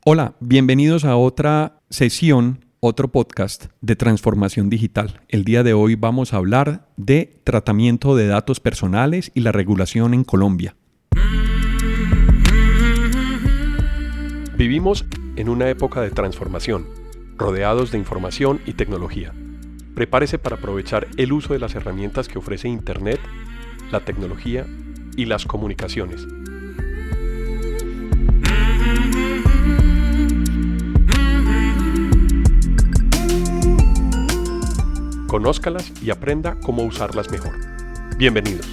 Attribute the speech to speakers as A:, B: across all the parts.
A: Hola, bienvenidos a otra sesión, otro podcast de transformación digital. El día de hoy vamos a hablar de tratamiento de datos personales y la regulación en Colombia.
B: Vivimos en una época de transformación, rodeados de información y tecnología. Prepárese para aprovechar el uso de las herramientas que ofrece Internet, la tecnología y las comunicaciones. Conózcalas y aprenda cómo usarlas mejor. Bienvenidos.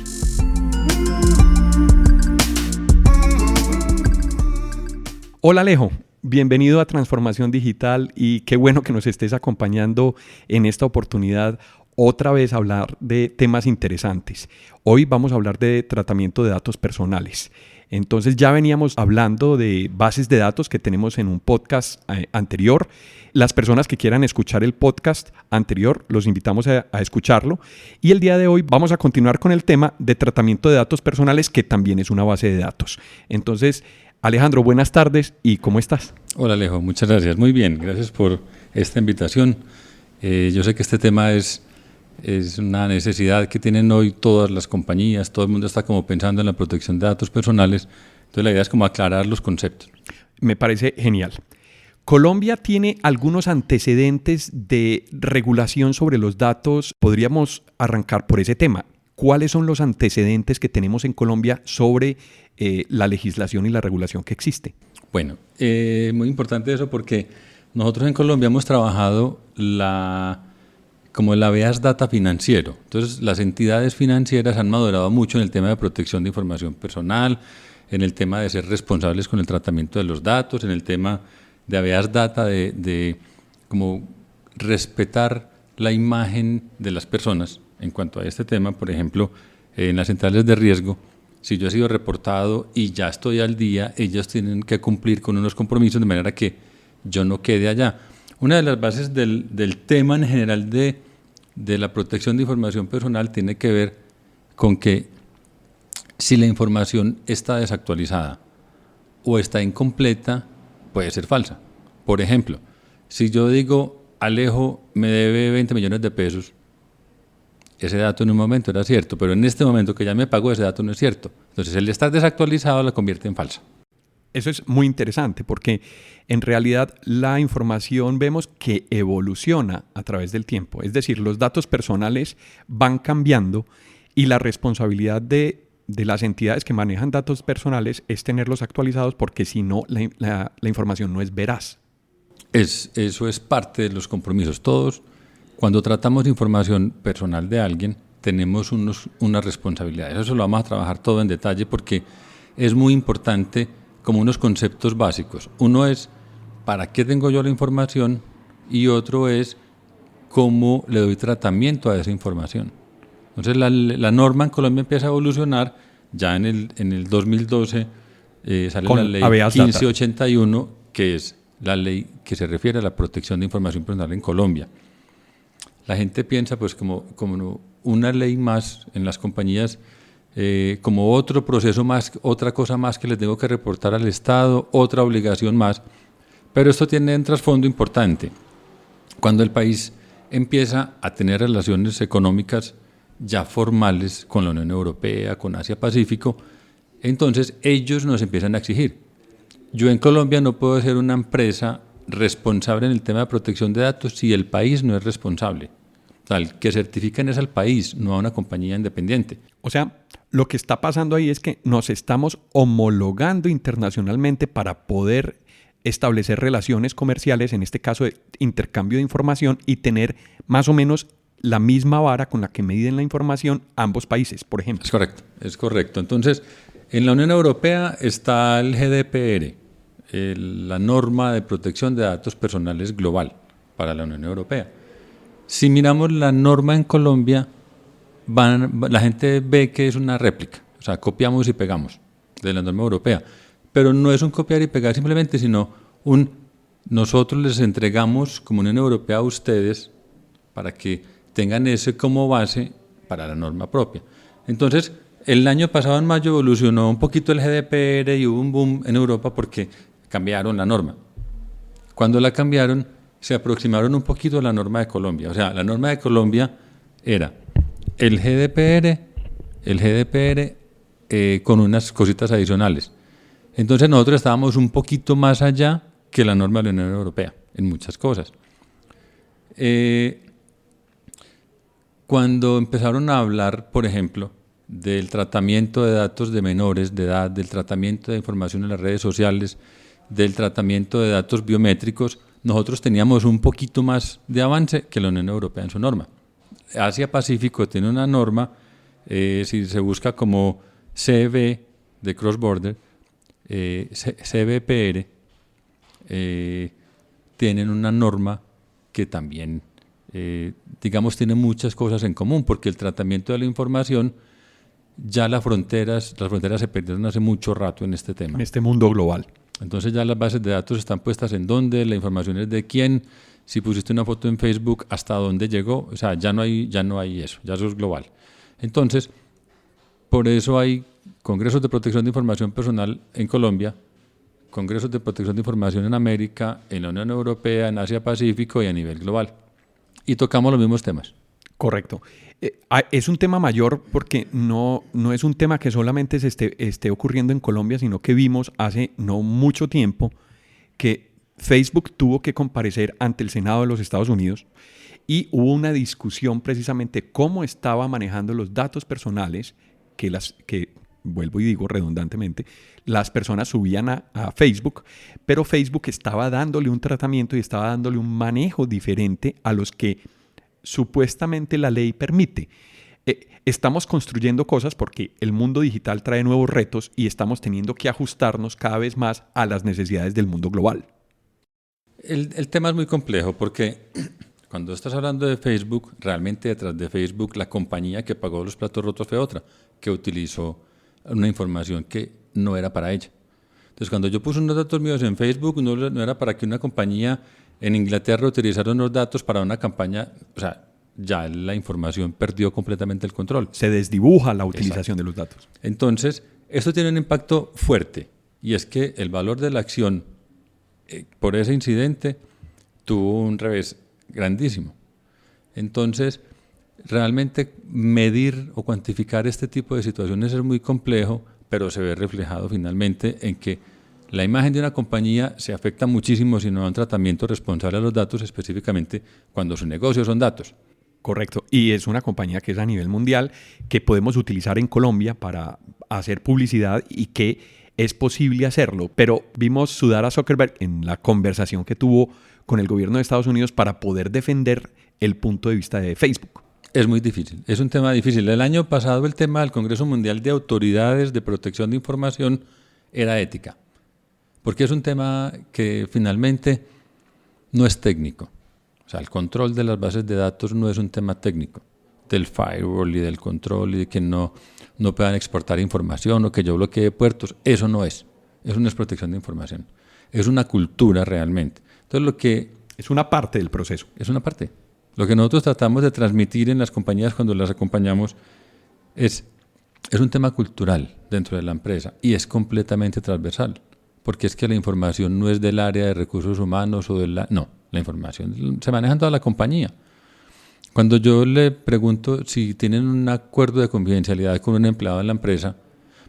A: Hola Alejo, bienvenido a Transformación Digital y qué bueno que nos estés acompañando en esta oportunidad otra vez a hablar de temas interesantes. Hoy vamos a hablar de tratamiento de datos personales. Entonces ya veníamos hablando de bases de datos que tenemos en un podcast anterior. Las personas que quieran escuchar el podcast anterior, los invitamos a escucharlo. Y el día de hoy vamos a continuar con el tema de tratamiento de datos personales, que también es una base de datos. Entonces, Alejandro, buenas tardes y ¿cómo estás?
C: Hola Alejo, muchas gracias. Muy bien, gracias por esta invitación. Yo sé que este tema es una necesidad que tienen hoy todas las compañías, todo el mundo está como pensando en la protección de datos personales, entonces la idea es como aclarar los conceptos.
A: Me parece genial. Colombia tiene algunos antecedentes de regulación sobre los datos. Podríamos arrancar por ese tema. ¿Cuáles son los antecedentes que tenemos en Colombia sobre la legislación y la regulación que existe?
C: Bueno, muy importante eso porque nosotros en Colombia hemos trabajado como el habeas data financiero. Entonces, las entidades financieras han madurado mucho en el tema de protección de información personal, en el tema de ser responsables con el tratamiento de los datos, en el tema de habeas data, de como respetar la imagen de las personas en cuanto a este tema. Por ejemplo, en las centrales de riesgo, si yo he sido reportado y ya estoy al día, ellos tienen que cumplir con unos compromisos de manera que yo no quede allá. Una de las bases del tema en general de la protección de información personal tiene que ver con que si la información está desactualizada o está incompleta, puede ser falsa. Por ejemplo, si yo digo, Alejo me debe 20 millones de pesos, ese dato en un momento era cierto, pero en este momento que ya me pagó, ese dato no es cierto. Entonces, el estar desactualizado la convierte en falsa.
A: Eso es muy interesante porque en realidad la información vemos que evoluciona a través del tiempo. Es decir, los datos personales van cambiando y la responsabilidad de las entidades que manejan datos personales es tenerlos actualizados porque si no, la información no es veraz.
C: Eso es parte de los compromisos. Todos, cuando tratamos de información personal de alguien, tenemos unas responsabilidades. Eso lo vamos a trabajar todo en detalle porque es muy importante como unos conceptos básicos. Uno es ¿para qué tengo yo la información? Y otro es ¿cómo le doy tratamiento a esa información? Entonces la norma en Colombia empieza a evolucionar. Ya en el 2012 sale la ley 1581, que es la ley que se refiere a la protección de información personal en Colombia. La gente piensa pues como una ley más en las compañías, como otro proceso más, otra cosa más que le tengo que reportar al Estado, otra obligación más. Pero esto tiene un trasfondo importante. Cuando el país empieza a tener relaciones económicas ya formales con la Unión Europea, con Asia-Pacífico, entonces ellos nos empiezan a exigir. Yo en Colombia no puedo ser una empresa responsable en el tema de protección de datos si el país no es responsable. O sea, el que certifiquen es al país, no a una compañía independiente.
A: O sea, lo que está pasando ahí es que nos estamos homologando internacionalmente para poder establecer relaciones comerciales, en este caso de intercambio de información, y tener más o menos la misma vara con la que miden la información ambos países, por ejemplo.
C: Es correcto. Entonces, en la Unión Europea está el GDPR, la norma de protección de datos personales global para la Unión Europea. Si miramos la norma en Colombia, la gente ve que es una réplica, o sea, copiamos y pegamos de la norma europea, pero no es un copiar y pegar simplemente, sino nosotros les entregamos como Unión Europea a ustedes para que tengan ese como base para la norma propia. Entonces, el año pasado en mayo evolucionó un poquito el GDPR y hubo un boom en Europa porque cambiaron la norma. Cuando la cambiaron, se aproximaron un poquito a la norma de Colombia. O sea, la norma de Colombia era el GDPR con unas cositas adicionales. Entonces nosotros estábamos un poquito más allá que la norma de la Unión Europea en muchas cosas. Cuando empezaron a hablar, por ejemplo, del tratamiento de datos de menores de edad, del tratamiento de información en las redes sociales, del tratamiento de datos biométricos, nosotros teníamos un poquito más de avance que la Unión Europea en su norma. Asia-Pacífico tiene una norma, si se busca como CB de Cross Border, CBPR, tienen una norma que también, digamos, tiene muchas cosas en común, porque el tratamiento de la información, ya las fronteras se perdieron hace mucho rato en este tema.
A: En este mundo global.
C: Entonces ya las bases de datos están puestas en dónde, la información es de quién, si pusiste una foto en Facebook, hasta dónde llegó, o sea, ya no hay eso, ya eso es global. Entonces, por eso hay congresos de protección de información personal en Colombia, congresos de protección de información en América, en la Unión Europea, en Asia-Pacífico y a nivel global. Y tocamos los mismos temas.
A: Correcto. Es un tema mayor porque no es un tema que solamente se esté ocurriendo en Colombia, sino que vimos hace no mucho tiempo que Facebook tuvo que comparecer ante el Senado de los Estados Unidos y hubo una discusión precisamente cómo estaba manejando los datos personales que vuelvo y digo redundantemente, las personas subían a Facebook, pero Facebook estaba dándole un tratamiento y estaba dándole un manejo diferente a los que supuestamente la ley permite. Estamos construyendo cosas porque el mundo digital trae nuevos retos y estamos teniendo que ajustarnos cada vez más a las necesidades del mundo global.
C: El tema es muy complejo porque cuando estás hablando de Facebook, realmente detrás de Facebook la compañía que pagó los platos rotos fue otra, que utilizó una información que no era para ella. Entonces, cuando yo puse unos datos míos en Facebook, no era para que una compañía en Inglaterra utilizara unos datos para una campaña, o sea, ya la información perdió completamente el control.
A: Se desdibuja la utilización de los datos.
C: Entonces, esto tiene un impacto fuerte, y es que el valor de la acción por ese incidente tuvo un revés grandísimo. Entonces, realmente medir o cuantificar este tipo de situaciones es muy complejo, pero se ve reflejado finalmente en que la imagen de una compañía se afecta muchísimo si no da un tratamiento responsable a los datos, específicamente cuando su negocio son datos.
A: Correcto. Y es una compañía que es a nivel mundial, que podemos utilizar en Colombia para hacer publicidad y que es posible hacerlo. Pero vimos sudar a Zuckerberg en la conversación que tuvo con el gobierno de Estados Unidos para poder defender el punto de vista de Facebook.
C: Es muy difícil, es un tema difícil. El año pasado el tema del Congreso Mundial de Autoridades de Protección de Información era ética, porque es un tema que finalmente no es técnico. O sea, el control de las bases de datos no es un tema técnico, del firewall y del control y de que no puedan exportar información o que yo bloquee puertos. Eso no es protección de información. Es una cultura realmente. Entonces
A: es una parte del proceso.
C: Es una parte. Lo que nosotros tratamos de transmitir en las compañías cuando las acompañamos es un tema cultural dentro de la empresa y es completamente transversal, porque es que la información no es del área de recursos humanos no, la información se maneja en toda la compañía. Cuando yo le pregunto si tienen un acuerdo de confidencialidad con un empleado en la empresa,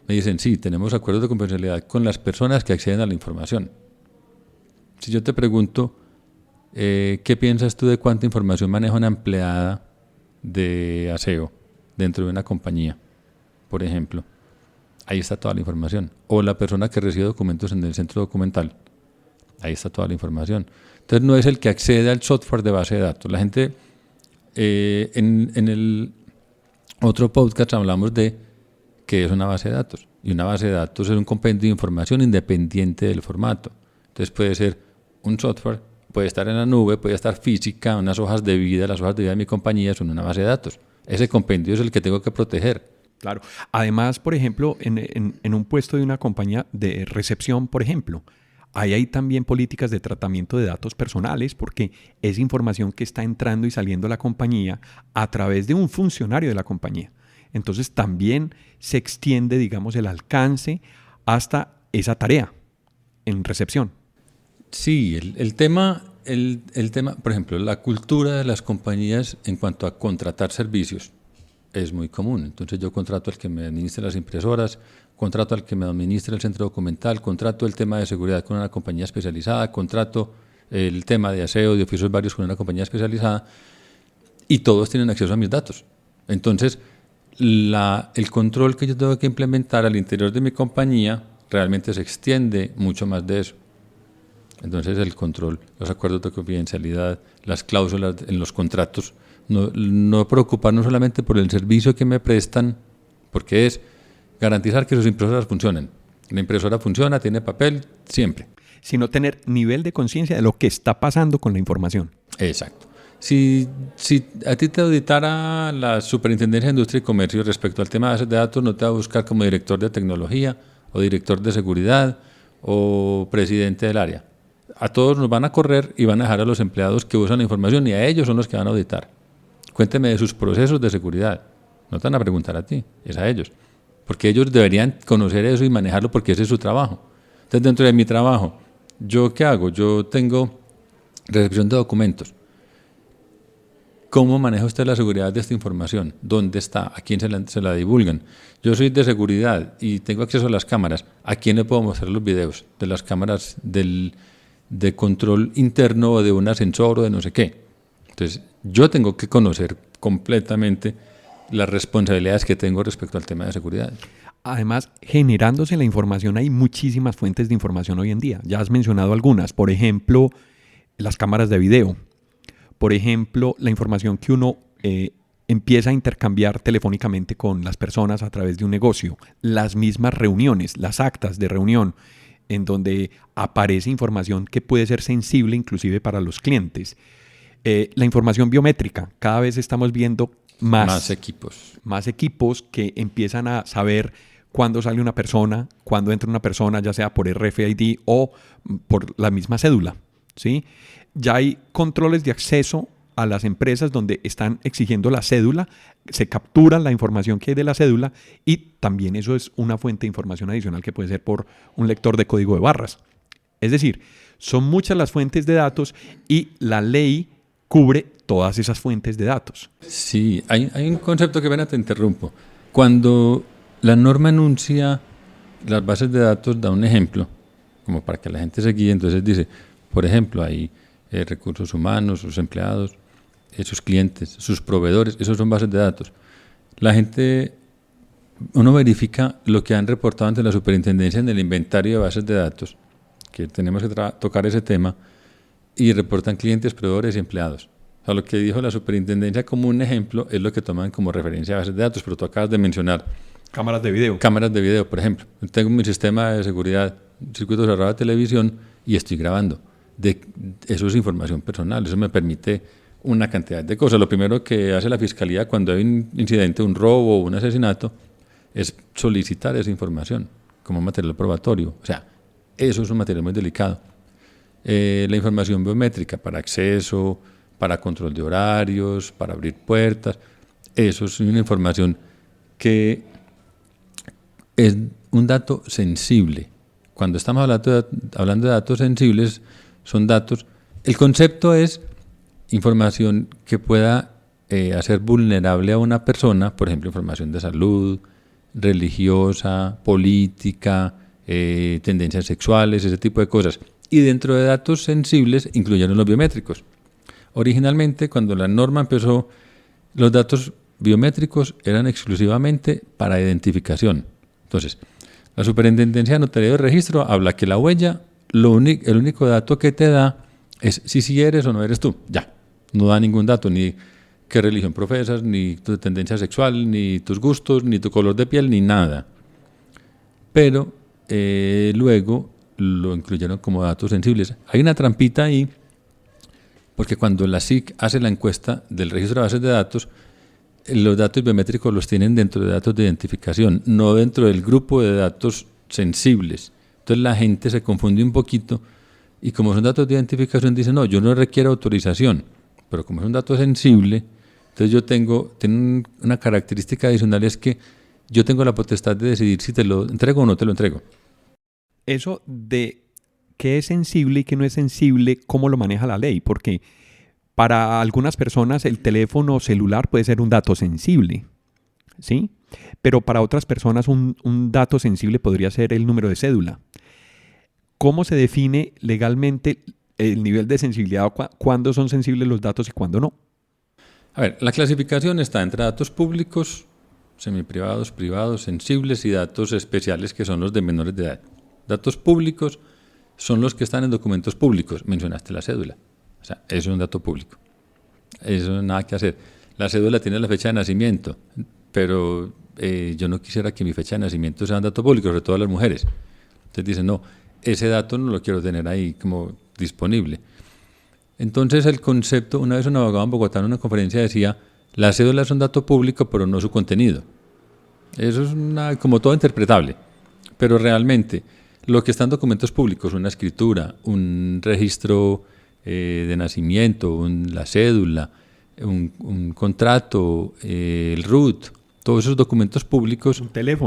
C: me dicen sí, tenemos acuerdos de confidencialidad con las personas que acceden a la información. Si yo te pregunto ¿qué piensas tú de cuánta información maneja una empleada de aseo dentro de una compañía, por ejemplo? Ahí está toda la información. O la persona que recibe documentos en el centro documental. Ahí está toda la información. Entonces no es el que accede al software de base de datos. La gente, en el otro podcast hablamos de qué es una base de datos. Y una base de datos es un compendio de información independiente del formato. Entonces puede ser un software, puede estar en la nube, puede estar física, unas hojas de vida, las hojas de vida de mi compañía son una base de datos. Ese compendio es el que tengo que proteger.
A: Claro. Además, por ejemplo, en un puesto de una compañía de recepción, por ejemplo, hay también políticas de tratamiento de datos personales porque es información que está entrando y saliendo a la compañía a través de un funcionario de la compañía. Entonces también se extiende, digamos, el alcance hasta esa tarea en recepción.
C: Sí, el tema, por ejemplo, la cultura de las compañías en cuanto a contratar servicios es muy común. Entonces yo contrato al que me administre las impresoras, contrato al que me administre el centro documental, contrato el tema de seguridad con una compañía especializada, contrato el tema de aseo, de oficios varios con una compañía especializada, y todos tienen acceso a mis datos. Entonces, el control que yo tengo que implementar al interior de mi compañía realmente se extiende mucho más de eso. Entonces, el control, los acuerdos de confidencialidad, las cláusulas en los contratos, no preocuparnos solamente por el servicio que me prestan, porque es garantizar que sus impresoras funcionen. La impresora funciona, tiene papel, siempre.
A: Sino tener nivel de conciencia de lo que está pasando con la información.
C: Exacto. Si a ti te auditara la Superintendencia de Industria y Comercio respecto al tema de bases de datos, no te va a buscar como director de tecnología o director de seguridad o presidente del área. A todos nos van a correr y van a dejar a los empleados que usan la información, y a ellos son los que van a auditar. Cuénteme de sus procesos de seguridad. No te van a preguntar a ti, es a ellos. Porque ellos deberían conocer eso y manejarlo, porque ese es su trabajo. Entonces, dentro de mi trabajo, ¿yo qué hago? Yo tengo recepción de documentos. ¿Cómo maneja usted la seguridad de esta información? ¿Dónde está? ¿A quién se la divulgan? Yo soy de seguridad y tengo acceso a las cámaras. ¿A quién le puedo mostrar los videos de las cámaras de control interno o de un ascensor o de no sé qué? Entonces, yo tengo que conocer completamente las responsabilidades que tengo respecto al tema de seguridad.
A: Además, generándose la información, hay muchísimas fuentes de información hoy en día. Ya has mencionado algunas. Por ejemplo, las cámaras de video. Por ejemplo, la información que uno empieza a intercambiar telefónicamente con las personas a través de un negocio. Las mismas reuniones, las actas de reunión, en donde aparece información que puede ser sensible inclusive para los clientes. La información biométrica. Cada vez estamos viendo más equipos que empiezan a saber cuándo sale una persona, cuándo entra una persona, ya sea por RFID o por la misma cédula, ¿sí? Ya hay controles de acceso a las empresas donde están exigiendo la cédula, se captura la información que hay de la cédula, y también eso es una fuente de información adicional que puede ser por un lector de código de barras. Es decir, son muchas las fuentes de datos y la ley cubre todas esas fuentes de datos.
C: Sí, hay un concepto que, te interrumpo. Cuando la norma enuncia las bases de datos, da un ejemplo, como para que la gente se guíe. Entonces dice, por ejemplo, hay recursos humanos, sus empleados, sus clientes, sus proveedores, esos son bases de datos. La gente, uno verifica lo que han reportado ante la superintendencia en el inventario de bases de datos, que tenemos que tocar ese tema, y reportan clientes, proveedores y empleados. O sea, lo que dijo la superintendencia como un ejemplo es lo que toman como referencia a bases de datos, pero tú acabas de mencionar
A: cámaras de video.
C: Cámaras de video, por ejemplo. Tengo mi sistema de seguridad, circuito cerrado de televisión, y estoy grabando. Eso es información personal, eso me permite una cantidad de cosas. Lo primero que hace la Fiscalía cuando hay un incidente, un robo o un asesinato, es solicitar esa información como material probatorio. O sea, eso es un material muy delicado. La información biométrica para acceso, para control de horarios, para abrir puertas, eso es una información que es un dato sensible. Cuando estamos hablando de datos sensibles, son datos. El concepto es información que pueda hacer vulnerable a una persona, por ejemplo, información de salud, religiosa, política, tendencias sexuales, ese tipo de cosas. Y dentro de datos sensibles incluyeron los biométricos. Originalmente, cuando la norma empezó, los datos biométricos eran exclusivamente para identificación. Entonces, la Superintendencia de Notaría de Registro habla que la huella, el único dato que te da es si eres o no eres tú. Ya, no da ningún dato, ni qué religión profesas, ni tu tendencia sexual, ni tus gustos, ni tu color de piel, ni nada. Pero luego lo incluyeron como datos sensibles. Hay una trampita ahí, porque cuando la SIC hace la encuesta del registro de bases de datos, los datos biométricos los tienen dentro de datos de identificación, no dentro del grupo de datos sensibles. Entonces la gente se confunde un poquito, y como son datos de identificación dicen, no, yo no requiero autorización, pero como es un dato sensible, entonces tengo una característica adicional, es que yo tengo la potestad de decidir si te lo entrego o no te lo entrego.
A: Eso de qué es sensible y qué no es sensible, cómo lo maneja la ley, porque para algunas personas el teléfono celular puede ser un dato sensible, ¿sí? Pero para otras personas un dato sensible podría ser el número de cédula. ¿Cómo se define legalmente el nivel de sensibilidad? ¿Cuándo son sensibles los datos y cuándo no?
C: A ver, la clasificación está entre datos públicos, semiprivados, privados, sensibles y datos especiales que son los de menores de edad. Datos públicos son los que están en documentos públicos. Mencionaste la cédula. O sea, eso es un dato público. Eso no es nada que hacer. La cédula tiene la fecha de nacimiento, pero yo no quisiera que mi fecha de nacimiento sea un dato público, sobre todo las mujeres. Entonces dicen, no, ese dato no lo quiero tener ahí como disponible. Entonces el concepto, una vez un abogado en Bogotá en una conferencia decía, la cédula es un dato público, pero no su contenido. Eso es como todo interpretable, pero realmente lo que está en documentos públicos, una escritura, un registro de nacimiento, la cédula, un contrato, el RUT, todos esos documentos públicos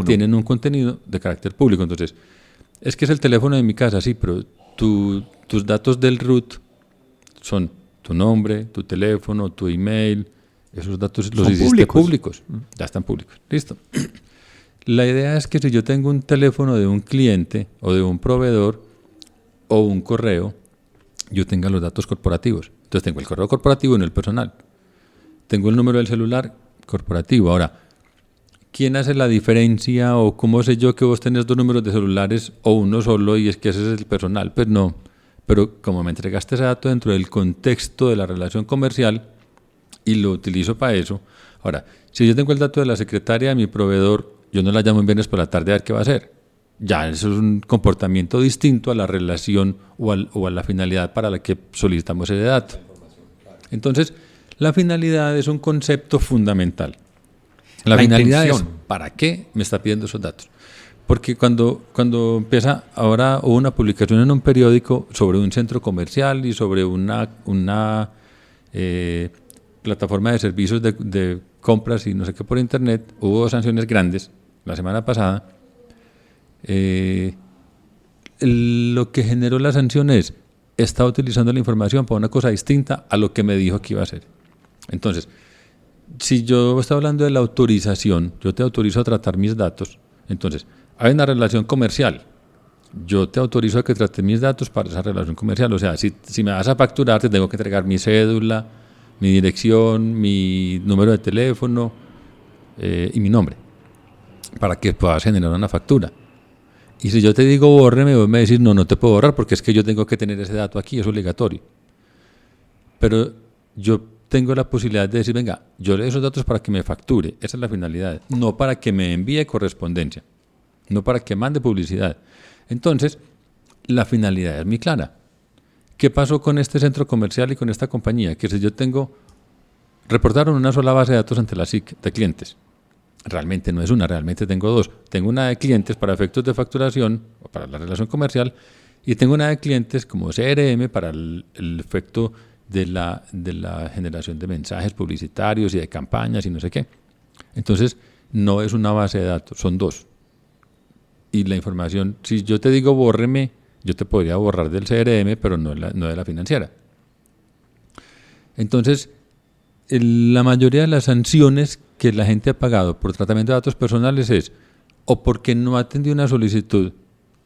C: tienen un contenido de carácter público. Entonces, es que es el teléfono de mi casa, sí, pero tus datos del RUT son tu nombre, tu teléfono, tu email, esos datos los hiciste públicos, ya están públicos, listo. La idea es que si yo tengo un teléfono de un cliente o de un proveedor o un correo, yo tenga los datos corporativos. Entonces tengo el correo corporativo y no el personal. Tengo el número del celular corporativo. Ahora, ¿quién hace la diferencia o cómo sé yo que vos tenés dos números de celulares o uno solo y es que ese es el personal? Pues no. Pero como me entregaste ese dato dentro del contexto de la relación comercial y lo utilizo para eso. Ahora, si yo tengo el dato de la secretaria de mi proveedor, yo no la llamo en viernes por la tarde a ver qué va a hacer. Ya eso es un comportamiento distinto a la relación o a la finalidad para la que solicitamos ese dato. Entonces, la finalidad es un concepto fundamental. La finalidad es ¿para qué me está pidiendo esos datos? Porque cuando empieza, ahora hubo una publicación en un periódico sobre un centro comercial y sobre una plataforma de servicios de compras y no sé qué por internet, hubo 2 sanciones grandes la semana pasada. Lo que generó la sanción es, está utilizando la información para una cosa distinta a lo que me dijo que iba a hacer. Entonces, si yo estoy hablando de la autorización, yo te autorizo a tratar mis datos, entonces, hay una relación comercial, yo te autorizo a que trate mis datos para esa relación comercial. O sea, si me vas a facturar, te tengo que entregar mi cédula, mi dirección, mi número de teléfono y mi nombre, para que puedas generar una factura. Y si yo te digo bórreme, vos me decís, no te puedo borrar porque es que yo tengo que tener ese dato aquí, es obligatorio. Pero yo tengo la posibilidad de decir, venga, yo le doy esos datos para que me facture, esa es la finalidad, no para que me envíe correspondencia, no para que mande publicidad. Entonces, la finalidad es muy clara. ¿Qué pasó con este centro comercial y con esta compañía? Que si yo reportaron una sola base de datos ante la SIC de clientes. Realmente no es una, realmente tengo 2. Tengo una de clientes para efectos de facturación o para la relación comercial y tengo una de clientes como CRM para el efecto de la generación de mensajes publicitarios y de campañas y no sé qué. Entonces, no es una base de datos, son 2. Y la información, si yo te digo bórreme, yo te podría borrar del CRM, pero no de la financiera. Entonces, la mayoría de las sanciones que la gente ha pagado por tratamiento de datos personales es o porque no atendió una solicitud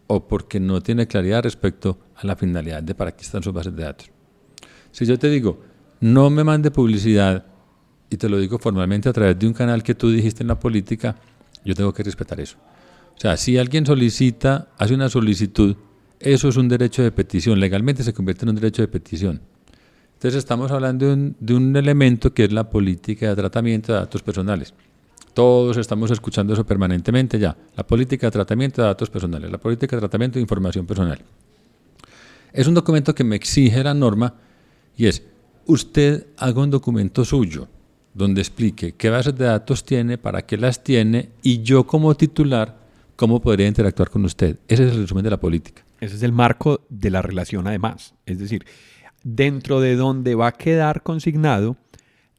C: o porque no tiene claridad respecto a la finalidad de para qué están sus bases de datos. Si yo te digo, no me mande publicidad y te lo digo formalmente a través de un canal que tú dijiste en la política, yo tengo que respetar eso. O sea, si alguien hace una solicitud, eso es un derecho de petición, legalmente se convierte en un derecho de petición. Entonces estamos hablando de un elemento que es la política de tratamiento de datos personales. Todos estamos escuchando eso permanentemente ya, la política de tratamiento de datos personales, la política de tratamiento de información personal. Es un documento que me exige la norma y es, usted haga un documento suyo donde explique qué bases de datos tiene, para qué las tiene y yo como titular, cómo podría interactuar con usted. Ese es el resumen de la política.
A: Ese es el marco de la relación además. Es decir, dentro de donde va a quedar consignado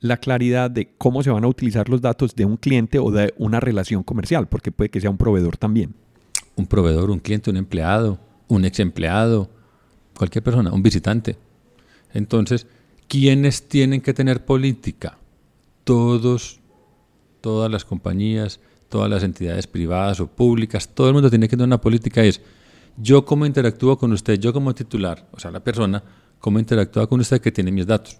A: la claridad de cómo se van a utilizar los datos de un cliente o de una relación comercial, porque puede que sea un proveedor también.
C: Un proveedor, un cliente, un empleado, un ex empleado, cualquier persona, un visitante. Entonces, ¿quiénes tienen que tener política? Todas las compañías, todas las entidades privadas o públicas, todo el mundo tiene que tener una política. Es yo cómo interactúo con usted, yo como titular, o sea, la persona, cómo interactúa con usted que tiene mis datos.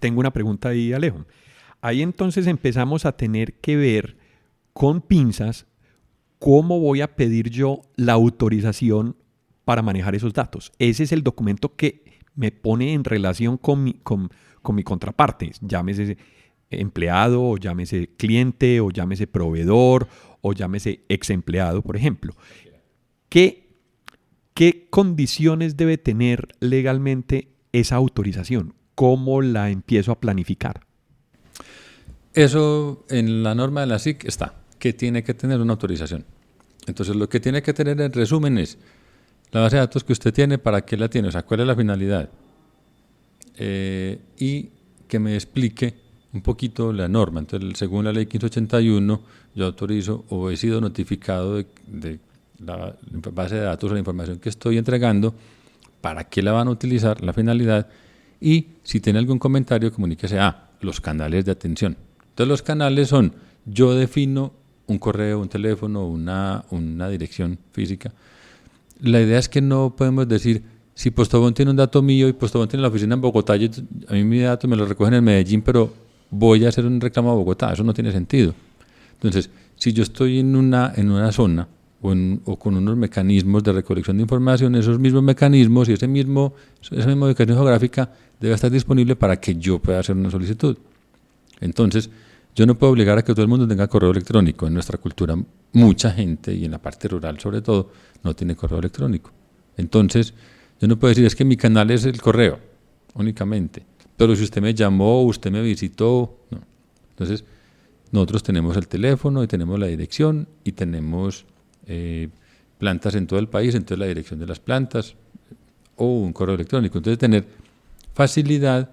A: Tengo una pregunta ahí, Alejo. Ahí entonces empezamos a tener que ver con pinzas cómo voy a pedir yo la autorización para manejar esos datos. Ese es el documento que me pone en relación con mi contraparte, llámese empleado, o llámese cliente, o llámese proveedor, o llámese ex empleado, por ejemplo. ¿Qué condiciones debe tener legalmente esa autorización? ¿Cómo la empiezo a planificar?
C: Eso en la norma de la SIC está, que tiene que tener una autorización. Entonces lo que tiene que tener en resumen es la base de datos que usted tiene, ¿para qué la tiene? O sea, ¿cuál es la finalidad? Y que me explique un poquito la norma. Entonces, según la ley 1581, yo autorizo o he sido notificado de la base de datos o la información que estoy entregando, para qué la van a utilizar, la finalidad, y si tiene algún comentario, comuníquese a los canales de atención. Entonces, los canales son, yo defino un correo, un teléfono, una dirección física. La idea es que no podemos decir, si Postobón tiene un dato mío y Postobón tiene la oficina en Bogotá, a mí mi dato me lo recogen en Medellín, pero voy a hacer un reclamo a Bogotá. Eso no tiene sentido. Entonces, si yo estoy en una zona o con unos mecanismos de recolección de información, esos mismos mecanismos y esa misma ubicación geográfica debe estar disponible para que yo pueda hacer una solicitud. Entonces, yo no puedo obligar a que todo el mundo tenga correo electrónico. En nuestra cultura, mucha gente, y en la parte rural sobre todo, no tiene correo electrónico. Entonces, yo no puedo decir, es que mi canal es el correo, únicamente. Pero si usted me llamó, usted me visitó, no. Entonces, nosotros tenemos el teléfono y tenemos la dirección y tenemos plantas en todo el país, entonces la dirección de las plantas o un correo electrónico. Entonces, tener facilidad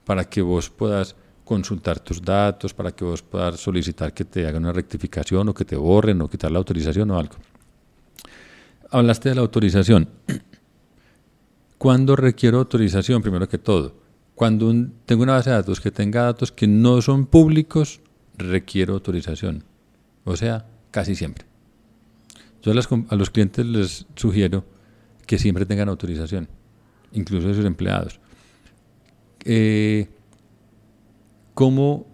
C: para que vos puedas consultar tus datos, para que vos puedas solicitar que te hagan una rectificación o que te borren o quitar la autorización o algo. Hablaste de la autorización. ¿Cuándo requiero autorización? Primero que todo, cuando tengo una base de datos que tenga datos que no son públicos, requiero autorización. O sea, casi siempre. Yo a los clientes les sugiero que siempre tengan autorización, incluso a sus empleados. ¿Cómo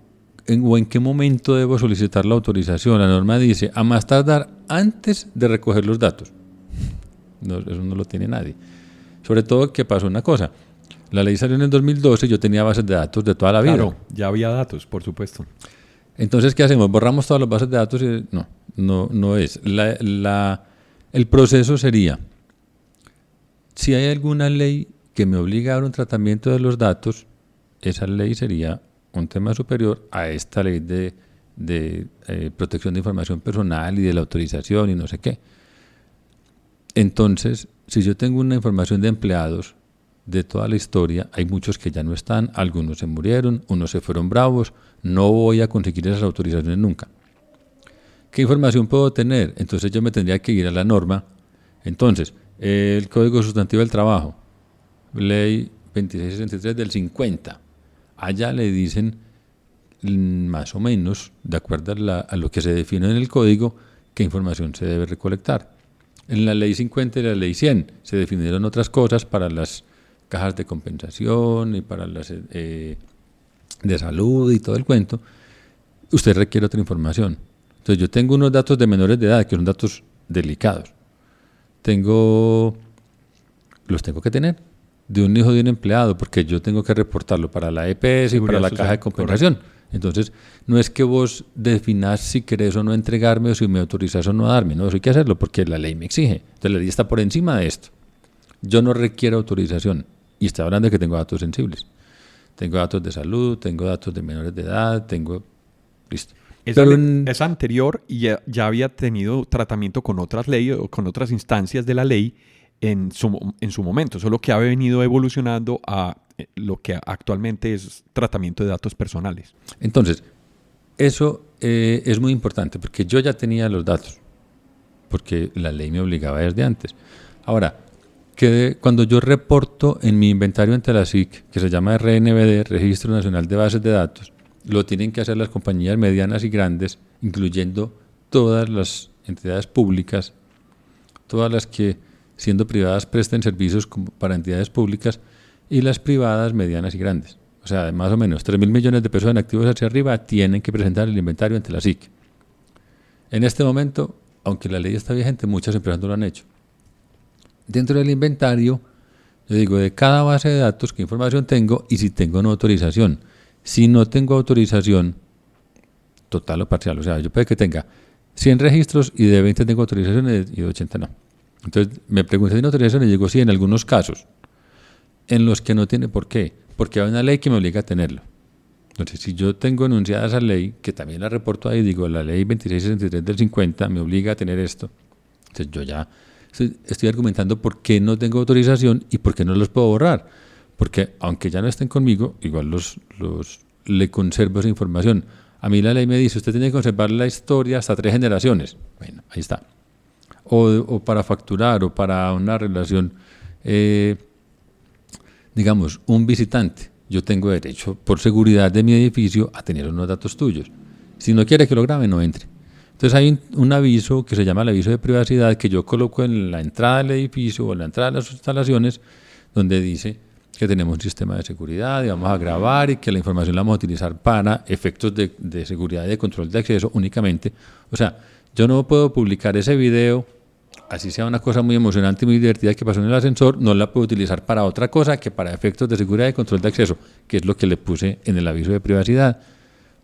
C: o en qué momento debo solicitar la autorización? La norma dice, a más tardar antes de recoger los datos. No, eso no lo tiene nadie. Sobre todo que pasó una cosa. La ley salió en el 2012 y yo tenía bases de datos de toda la vida.
A: Claro, ya había datos, por supuesto.
C: Entonces, ¿qué hacemos? ¿Borramos todas las bases de datos? No es. El proceso sería, si hay alguna ley que me obliga a dar un tratamiento de los datos, esa ley sería un tema superior a esta ley de protección de información personal y de la autorización y no sé qué. Entonces, si yo tengo una información de empleados de toda la historia, hay muchos que ya no están, algunos se murieron, unos se fueron bravos, no voy a conseguir esas autorizaciones nunca. ¿Qué información puedo tener? Entonces yo me tendría que ir a la norma. Entonces, el Código Sustantivo del Trabajo, Ley 2663 del 50, allá le dicen más o menos, de acuerdo a lo que se define en el código, qué información se debe recolectar. En la ley 50 y la ley 100 se definieron otras cosas para las cajas de compensación y para las de salud y todo el cuento. Usted requiere otra información. Entonces yo tengo unos datos de menores de edad que son datos delicados. Los tengo que tener de un hijo de un empleado porque yo tengo que reportarlo para la EPS y para la caja de compensación. Correcto. Entonces, no es que vos definás si querés o no entregarme o si me autorizás o no darme. No, eso hay que hacerlo porque la ley me exige. Entonces, la ley está por encima de esto. Yo no requiero autorización y estoy hablando de que tengo datos sensibles. Tengo datos de salud, tengo datos de menores de edad, listo.
A: Es anterior y ya había tenido tratamiento con otras leyes o con otras instancias de la ley en su momento, solo que ha venido evolucionando a lo que actualmente es tratamiento de datos personales.
C: Entonces, eso es muy importante porque yo ya tenía los datos, porque la ley me obligaba desde antes. Ahora, porque cuando yo reporto en mi inventario ante la SIC, que se llama RNBD, Registro Nacional de Bases de Datos, lo tienen que hacer las compañías medianas y grandes, incluyendo todas las entidades públicas, todas las que, siendo privadas, presten servicios para entidades públicas, y las privadas medianas y grandes. O sea, más o menos 3.000 millones de pesos en activos hacia arriba tienen que presentar el inventario ante la SIC. En este momento, aunque la ley está vigente, muchas empresas no lo han hecho. Dentro del inventario, yo digo de cada base de datos qué información tengo y si tengo una autorización. Si no tengo autorización, total o parcial, o sea, yo puede que tenga 100 registros y de 20 tengo autorizaciones y de 80 no. Entonces me preguntan si tiene autorización y digo sí, en algunos casos, en los que no tiene por qué, porque hay una ley que me obliga a tenerlo. Entonces, si yo tengo enunciada esa ley, que también la reporto ahí, digo, la ley 2663 del 50 me obliga a tener esto, entonces yo ya estoy argumentando por qué no tengo autorización y por qué no los puedo borrar. Porque aunque ya no estén conmigo, igual le conservo esa información. A mí la ley me dice, usted tiene que conservar la historia hasta 3 generaciones. Bueno, ahí está. O para facturar o para una relación, digamos, un visitante. Yo tengo derecho, por seguridad de mi edificio, a tener unos datos tuyos. Si no quiere que lo grabe, no entre. Entonces hay un aviso que se llama el aviso de privacidad que yo coloco en la entrada del edificio o en la entrada de las instalaciones, donde dice que tenemos un sistema de seguridad y vamos a grabar y que la información la vamos a utilizar para efectos de seguridad y de control de acceso únicamente. O sea, yo no puedo publicar ese video, así sea una cosa muy emocionante y muy divertida que pasó en el ascensor, no la puedo utilizar para otra cosa que para efectos de seguridad y control de acceso, que es lo que le puse en el aviso de privacidad.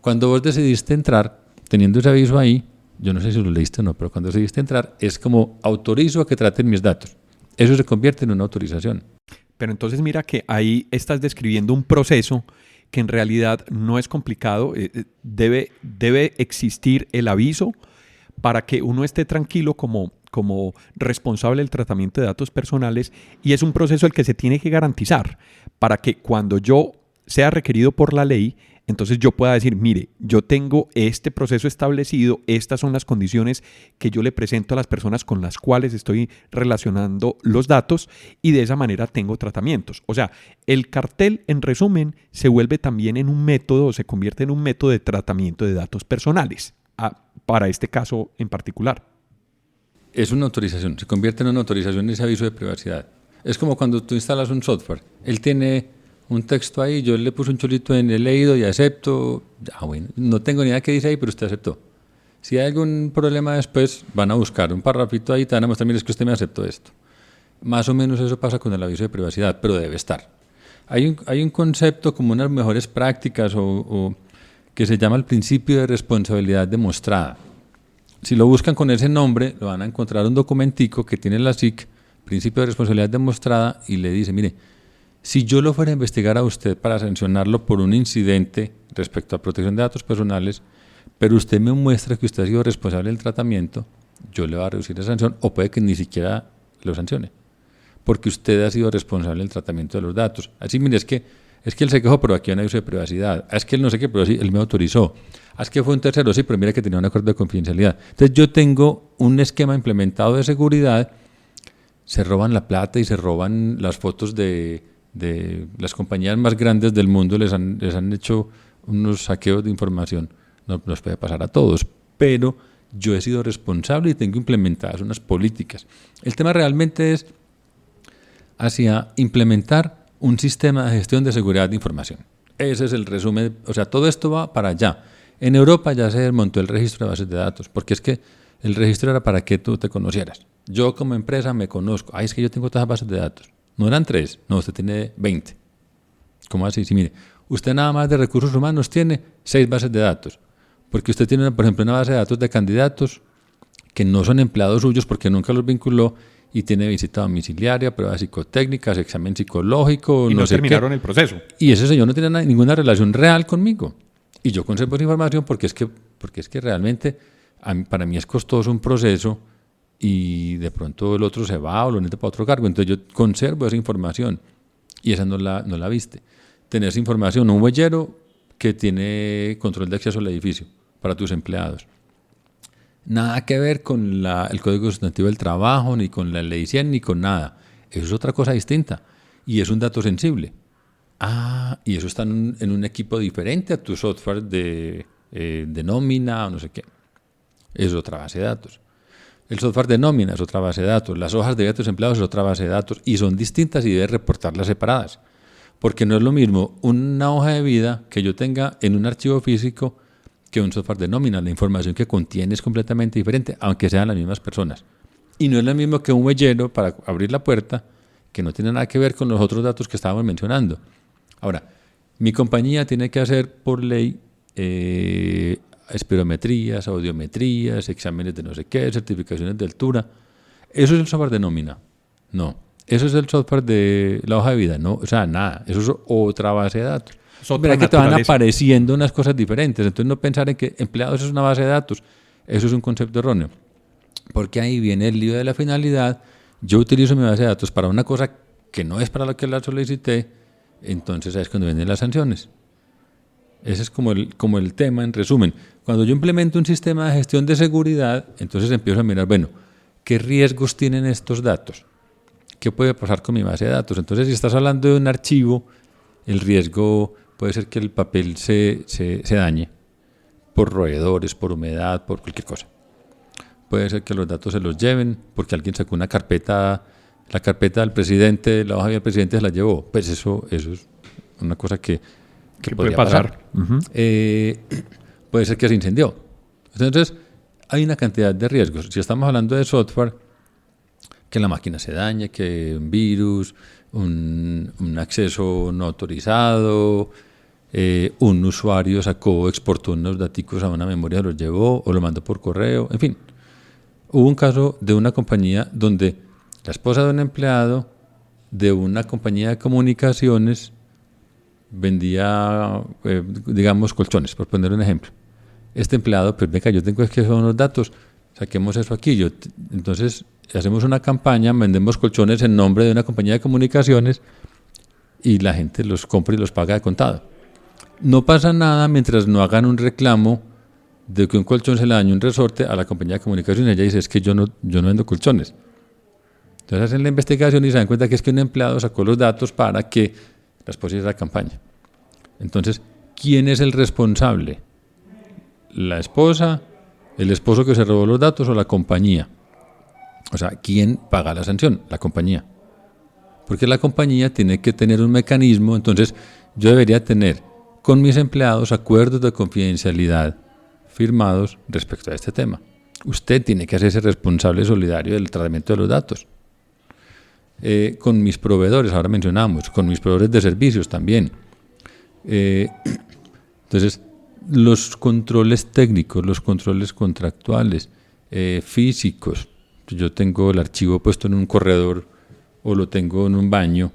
C: Cuando vos decidiste entrar, teniendo ese aviso ahí, yo no sé si lo leíste o no, pero cuando decidiste entrar, es como autorizo a que traten mis datos. Eso se convierte en una autorización.
A: Pero entonces mira que ahí estás describiendo un proceso que en realidad no es complicado. Debe existir el aviso para que uno esté tranquilo como responsable del tratamiento de datos personales, y es un proceso el que se tiene que garantizar para que cuando yo sea requerido por la ley, entonces yo pueda decir, mire, yo tengo este proceso establecido, estas son las condiciones que yo le presento a las personas con las cuales estoy relacionando los datos y de esa manera tengo tratamientos. O sea, el cartel, en resumen, se vuelve también en un método, se convierte en un método de tratamiento de datos personales, para este caso en particular.
C: Es una autorización, se convierte en una autorización ese aviso de privacidad. Es como cuando tú instalas un software, él tiene un texto ahí, yo le puse un cholito en el leído y acepto. Bueno, no tengo ni idea qué dice ahí, pero usted aceptó. Si hay algún problema después, van a buscar un parrafito ahí, te van a mostrar, mire, es que usted me aceptó esto. Más o menos eso pasa con el aviso de privacidad, pero debe estar. Hay un concepto como unas mejores prácticas o que se llama el principio de responsabilidad demostrada. Si lo buscan con ese nombre, lo van a encontrar un documentico que tiene la SIC, principio de responsabilidad demostrada, y le dice, mire, si yo lo fuera a investigar a usted para sancionarlo por un incidente respecto a protección de datos personales, pero usted me muestra que usted ha sido responsable del tratamiento, yo le voy a reducir la sanción, o puede que ni siquiera lo sancione, porque usted ha sido responsable del tratamiento de los datos. Así, mire, es que él se quejó, pero aquí hay un aviso de privacidad. Es que él no sé qué, pero sí, él me autorizó. Es que fue un tercero, sí, pero mira que tenía un acuerdo de confidencialidad. Entonces yo tengo un esquema implementado de seguridad, se roban la plata y se roban las fotos de las compañías más grandes del mundo, les han hecho unos saqueos de información. No nos puede pasar a todos, pero yo he sido responsable y tengo implementadas unas políticas. El tema realmente es hacia implementar un sistema de gestión de seguridad de información. Ese es el resumen, o sea, todo esto va para allá. En Europa ya se desmontó el registro de bases de datos, porque es que el registro era para que tú te conocieras. Yo como empresa me conozco. Es que yo tengo todas las bases de datos. No eran 3, no, usted tiene 20. ¿Cómo así? Sí, mire, usted nada más de recursos humanos tiene 6 bases de datos, porque usted tiene, por ejemplo, una base de datos de candidatos que no son empleados suyos porque nunca los vinculó y tiene visita domiciliaria, pruebas psicotécnicas, examen psicológico.
A: Y no terminaron el proceso.
C: Y ese señor no tiene ninguna relación real conmigo. Y yo conservo esa información porque es que realmente para mí es costoso un proceso y de pronto el otro se va o lo necesita para otro cargo. Entonces yo conservo esa información y esa no la viste. Tener esa información, un huellero que tiene control de acceso al edificio para tus empleados. Nada que ver con el Código Sustantivo del Trabajo, ni con la Ley 100, ni con nada. Eso es otra cosa distinta y es un dato sensible. Y eso está en un equipo diferente a tu software de nómina o no sé qué. Es otra base de datos. El software de nómina es otra base de datos. Las hojas de vida de tus empleados es otra base de datos y son distintas y debes reportarlas separadas. Porque no es lo mismo una hoja de vida que yo tenga en un archivo físico que un software de nómina. La información que contiene es completamente diferente, aunque sean las mismas personas. Y no es lo mismo que un huellero para abrir la puerta, que no tiene nada que ver con los otros datos que estábamos mencionando. Ahora, mi compañía tiene que hacer por ley espirometrías, audiometrías, exámenes de no sé qué, certificaciones de altura. ¿Eso es el software de nómina? No. ¿Eso es el software de la hoja de vida? No. O sea, nada. Eso es otra base de datos. Verá que te van apareciendo unas cosas diferentes. Entonces no pensar en que empleados es una base de datos. Eso es un concepto erróneo. Porque ahí viene el lío de la finalidad. Yo utilizo mi base de datos para una cosa que no es para lo que la solicité. Entonces ahí es cuando vienen las sanciones. Ese es como el tema en resumen. Cuando yo implemento un sistema de gestión de seguridad, entonces empiezo a mirar, bueno, ¿qué riesgos tienen estos datos? ¿Qué puede pasar con mi base de datos? Entonces, si estás hablando de un archivo, el riesgo puede ser que el papel se dañe por roedores, por humedad, por cualquier cosa. Puede ser que los datos se los lleven porque alguien sacó una carpeta, la carpeta del presidente, la hoja del presidente se la llevó. Pues eso es una cosa que
A: puede pasar.
C: Puede ser que se incendió. Entonces, hay una cantidad de riesgos. Si estamos hablando de software, que la máquina se dañe, que un virus, un acceso no autorizado, un usuario exportó unos datos a una memoria, los llevó o lo mandó por correo, en fin. Hubo un caso de una compañía donde la esposa de un empleado de una compañía de comunicaciones vendía, digamos, colchones, por poner un ejemplo. Este empleado, pues venga, yo tengo que son los datos, saquemos eso aquí. Entonces, hacemos una campaña, vendemos colchones en nombre de una compañía de comunicaciones y la gente los compra y los paga de contado. No pasa nada mientras no hagan un reclamo de que un colchón se le dañó un resorte a la compañía de comunicaciones. Ella dice, es que yo no vendo colchones. Entonces hacen la investigación y se dan cuenta que es que un empleado sacó los datos para que la esposa hiciera la campaña. Entonces, ¿quién es el responsable? ¿La esposa, el esposo que se robó los datos o la compañía? O sea, ¿quién paga la sanción? La compañía. Porque la compañía tiene que tener un mecanismo. Entonces, yo debería tener con mis empleados acuerdos de confidencialidad firmados respecto a este tema. Usted tiene que hacerse responsable solidario del tratamiento de los datos. Con mis proveedores, ahora mencionamos, con mis proveedores de servicios también. Entonces, los controles técnicos, los controles contractuales, físicos. Yo tengo el archivo puesto en un corredor o lo tengo en un baño,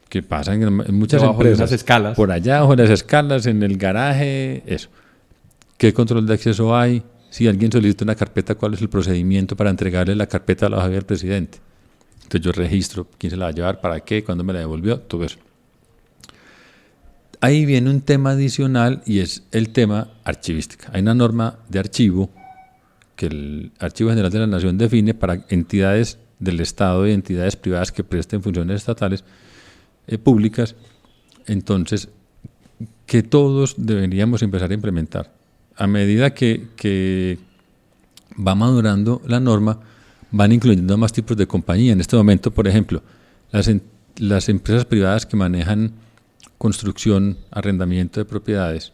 C: que pasa en muchas empresas.
A: De las escalas.
C: Por allá, bajo las escalas, en el garaje, eso. ¿Qué control de acceso hay? Si alguien solicita una carpeta, ¿cuál es el procedimiento para entregarle la carpeta a la hoja del presidente? Entonces yo registro quién se la va a llevar, para qué, cuándo me la devolvió, todo eso. Ahí viene un tema adicional y es el tema archivística. Hay una norma de archivo que el Archivo General de la Nación define para entidades del Estado y entidades privadas que presten funciones estatales públicas. Entonces, que todos deberíamos empezar a implementar. A medida que va madurando la norma, van incluyendo más tipos de compañía. En este momento, por ejemplo, las empresas privadas que manejan construcción, arrendamiento de propiedades,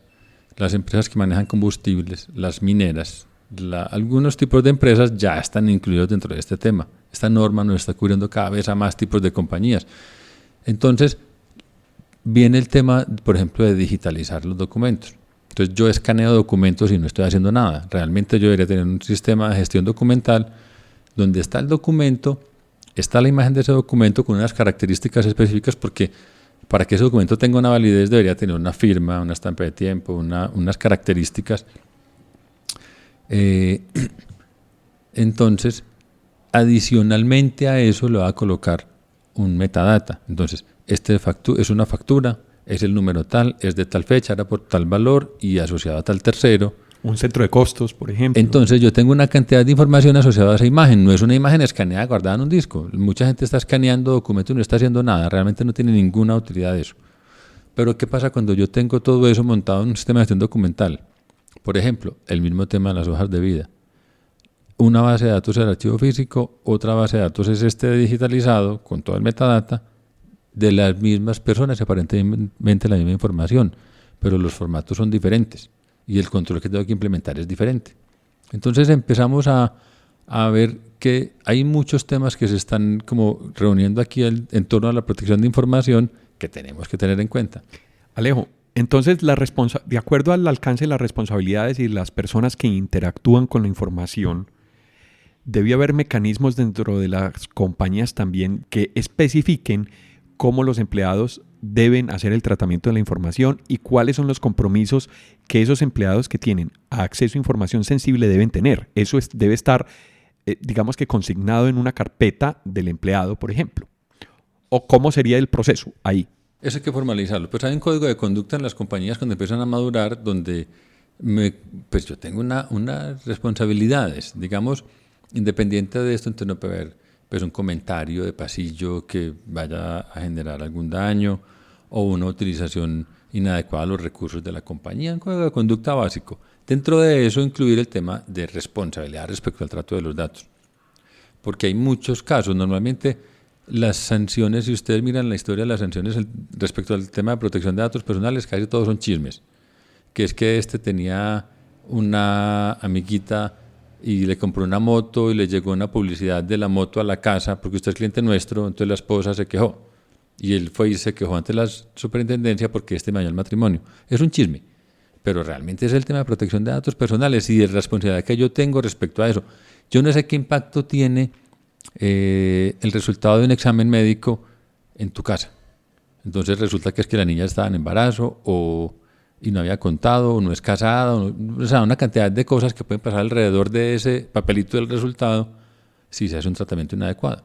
C: las empresas que manejan combustibles, las mineras, algunos tipos de empresas ya están incluidos dentro de este tema. Esta norma nos está cubriendo cada vez a más tipos de compañías. Entonces, viene el tema, por ejemplo, de digitalizar los documentos. Entonces, yo escaneo documentos y no estoy haciendo nada. Realmente yo debería tener un sistema de gestión documental donde está el documento, está la imagen de ese documento con unas características específicas, porque para que ese documento tenga una validez debería tener una firma, una estampa de tiempo, unas características. Entonces, adicionalmente a eso le va a colocar un metadata. Entonces, es una factura, es el número tal, es de tal fecha, era por tal valor y asociado a tal tercero.
A: Un centro de costos, por ejemplo.
C: Entonces yo tengo una cantidad de información asociada a esa imagen. No es una imagen escaneada, guardada en un disco. Mucha gente está escaneando documentos y no está haciendo nada. Realmente no tiene ninguna utilidad de eso. Pero ¿qué pasa cuando yo tengo todo eso montado en un sistema de gestión documental? Por ejemplo, el mismo tema de las hojas de vida. Una base de datos es el archivo físico, otra base de datos es este digitalizado con todo el metadata de las mismas personas, aparentemente la misma información, pero los formatos son diferentes y el control que tengo que implementar es diferente. Entonces empezamos a ver que hay muchos temas que se están como reuniendo aquí en torno a la protección de información que tenemos que tener en cuenta.
A: Alejo, entonces de acuerdo al alcance de las responsabilidades y las personas que interactúan con la información, debe haber mecanismos dentro de las compañías también que especifiquen cómo los empleados deben hacer el tratamiento de la información y cuáles son los compromisos que esos empleados que tienen acceso a información sensible deben tener. Eso debe estar, digamos que consignado en una carpeta del empleado, por ejemplo. ¿O cómo sería el proceso ahí?
C: Eso hay que formalizarlo. Pues hay un código de conducta en las compañías cuando empiezan a madurar donde pues yo tengo unas responsabilidades, digamos, independiente de esto, entonces no puede haber pues un comentario de pasillo que vaya a generar algún daño o una utilización inadecuada de los recursos de la compañía, un código de conducta básico. Dentro de eso incluir el tema de responsabilidad respecto al trato de los datos. Porque hay muchos casos, normalmente las sanciones, si ustedes miran la historia de las sanciones respecto al tema de protección de datos personales, casi todos son chismes. Que es que tenía una amiguita y le compró una moto y le llegó una publicidad de la moto a la casa porque usted es cliente nuestro, entonces la esposa se quejó. Y él fue y se quejó ante la superintendencia porque me dañó el matrimonio. Es un chisme, pero realmente es el tema de protección de datos personales y de responsabilidad que yo tengo respecto a eso. Yo no sé qué impacto tiene el resultado de un examen médico en tu casa. Entonces resulta que es que la niña estaba en embarazo y no había contado, o no es casada, o sea, una cantidad de cosas que pueden pasar alrededor de ese papelito del resultado si se hace un tratamiento inadecuado.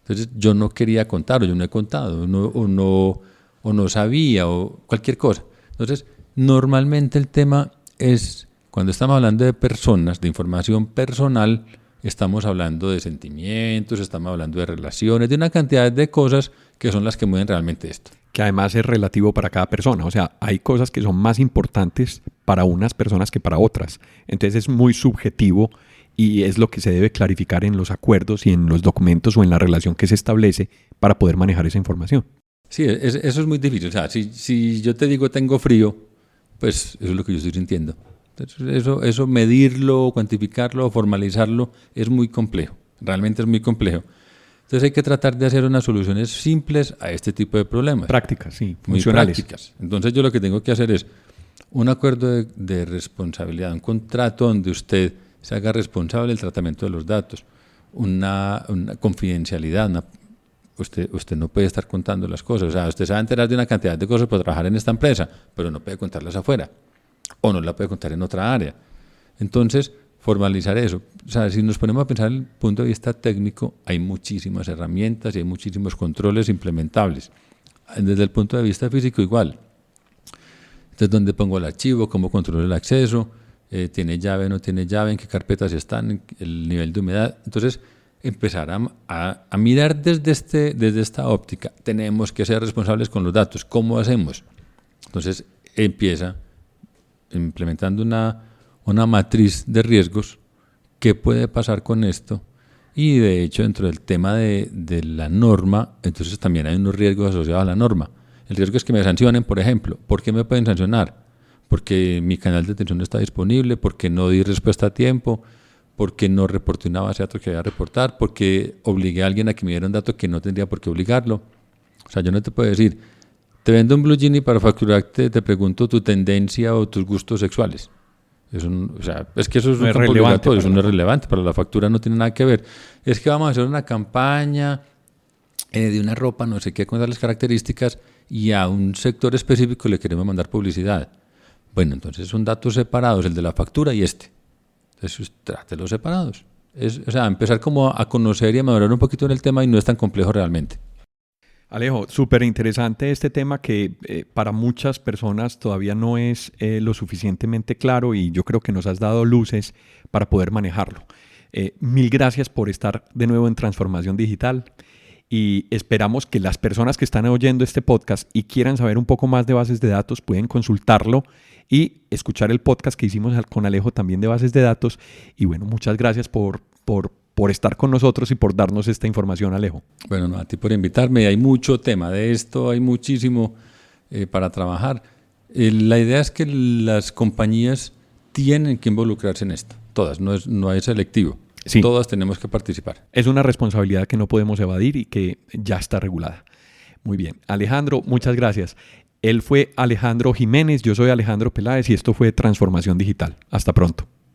C: Entonces yo no quería contar, o yo no he contado, o no sabía, o cualquier cosa. Entonces, normalmente el tema es, cuando estamos hablando de personas, de información personal, estamos hablando de sentimientos, estamos hablando de relaciones, de una cantidad de cosas que son las que mueven realmente esto.
A: Que además es relativo para cada persona. O sea, hay cosas que son más importantes para unas personas que para otras. Entonces es muy subjetivo y es lo que se debe clarificar en los acuerdos y en los documentos o en la relación que se establece para poder manejar esa información.
C: Sí, eso es muy difícil. O sea, si yo te digo tengo frío, pues eso es lo que yo estoy sintiendo. Entonces eso medirlo, cuantificarlo, formalizarlo es muy complejo. Realmente es muy complejo. Entonces hay que tratar de hacer unas soluciones simples a este tipo de problemas.
A: Prácticas, sí,
C: muy
A: funcionales.
C: Prácticas. Entonces yo lo que tengo que hacer es un acuerdo de responsabilidad, un contrato donde usted se haga responsable del tratamiento de los datos, una confidencialidad, usted no puede estar contando las cosas. O sea, usted se va a enterar de una cantidad de cosas por trabajar en esta empresa, pero no puede contarlas afuera o no la puede contar en otra área. Entonces, formalizar eso. O sea, si nos ponemos a pensar desde el punto de vista técnico, hay muchísimas herramientas y hay muchísimos controles implementables. Desde el punto de vista físico, igual. Entonces, ¿dónde pongo el archivo? ¿Cómo controlo el acceso? ¿Tiene llave o no tiene llave? ¿En qué carpetas están? ¿El nivel de humedad? Entonces, empezar a mirar desde esta óptica. Tenemos que ser responsables con los datos. ¿Cómo hacemos? Entonces, empieza implementando una matriz de riesgos. ¿Qué puede pasar con esto? Y de hecho, dentro del tema de la norma, entonces también hay unos riesgos asociados a la norma. El riesgo es que me sancionen, por ejemplo. ¿Por qué me pueden sancionar? Porque mi canal de atención no está disponible, porque no di respuesta a tiempo, porque no reporté una base de datos que debía reportar, porque obligué a alguien a que me diera un dato que no tendría por qué obligarlo. O sea, yo no te puedo decir, te vendo un blue jean y para facturarte te pregunto tu tendencia o tus gustos sexuales. O sea, es que eso es un campo obligatorio, eso no es relevante, para la factura no tiene nada que ver. Es que vamos a hacer una campaña de una ropa, no sé qué, con las características, y a un sector específico le queremos mandar publicidad. Bueno, entonces son datos separados, el de la factura y este. Entonces, trátelos separados. O sea, empezar como a conocer y a madurar un poquito en el tema y no es tan complejo realmente.
A: Alejo, súper interesante este tema que para muchas personas todavía no es lo suficientemente claro y yo creo que nos has dado luces para poder manejarlo. Mil gracias por estar de nuevo en Transformación Digital y esperamos que las personas que están oyendo este podcast y quieran saber un poco más de bases de datos pueden consultarlo y escuchar el podcast que hicimos con Alejo también de bases de datos. Y bueno, muchas gracias por estar con nosotros y por darnos esta información, Alejo.
C: Bueno, no, a ti por invitarme. Hay mucho tema de esto, hay muchísimo para trabajar. La idea es que las compañías tienen que involucrarse en esto, todas, no es selectivo. Sí. Todas tenemos que participar.
A: Es una responsabilidad que no podemos evadir y que ya está regulada. Muy bien. Alejandro, muchas gracias. Él fue Alejandro Jiménez, yo soy Alejandro Peláez y esto fue Transformación Digital. Hasta pronto.